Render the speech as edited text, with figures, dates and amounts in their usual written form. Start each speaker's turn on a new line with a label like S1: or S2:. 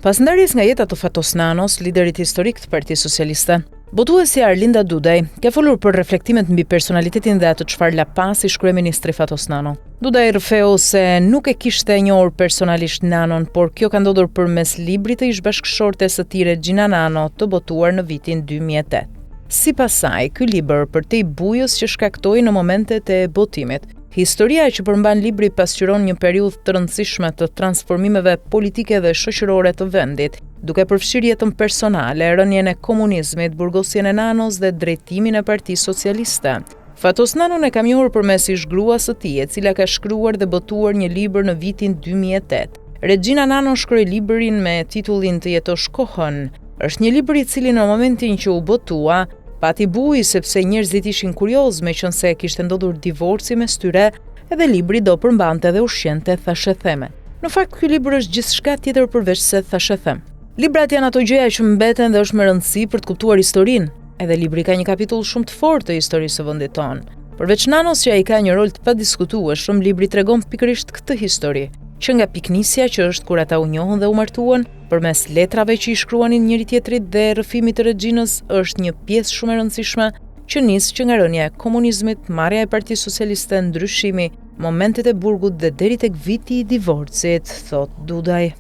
S1: Pas ndarjes nga jeta të Fatos Nanos, liderit historik të Partisë Socialiste, botuesi Arlinda Dudaj ka folur për reflektimet mbi personalitetin dhe atë çfarë la pas ish kryeministri Fatos Nano. Dudaj rrëfeu se nuk e kishte e njohur personalisht Nanon, por kjo ka ndodhur përmes librit të ish bashkëshortes së tij Regjina Nano, të botuar në vitin 2008. Sipas saj, ky libër për te i bujës që shkaktoi në momentet e botimit. Historia që përmban libri pasqyron një periudhë të rëndësishme të transformimeve politike dhe shoqërore të vendit, duke përfshirë jetën personale, rënien e komunizmit, burgosjen e Nanos dhe drejtimin e Partisë Socialiste. Fatos Nanon e ka njohur përmes ish gruas së tij, e cila ka shkruar dhe botuar një libër në vitin 2008. Regjina Nano shkroi librin me titullin Të jetosh kohën. Është një libër i cili në momentin që u botua, pati buj sepse njerëzit ishin kurioz me qënë se kishte ndodhur divorci mes tyre, edhe libri do përmbante dhe ushqente thashë theme. Në fakt, ky libër është gjithçka tjetër përveç se thashë them. Librat janë ato gjëra që mbeten dhe është me rëndësi për të kuptuar historinë. Edhe libri ka një kapitull shumë të fortë të historisë së vendit tonë. Përveç Nanos që ai ka një rol të padiskutueshëm, libri tregon pikërisht këtë histori, që nga piknisja që është kur ata u njohën dhe u martuan, përmes letrave që i shkruanin njëri tjetrit dhe rrëfimit të Regjinës, është një pjesë shumë e rëndësishme që nis që nga rënia e komunizmit, marrja e Partisë Socialiste, ndryshimi, momentet e burgut dhe deri tek viti i divorcit, thot Dudaj.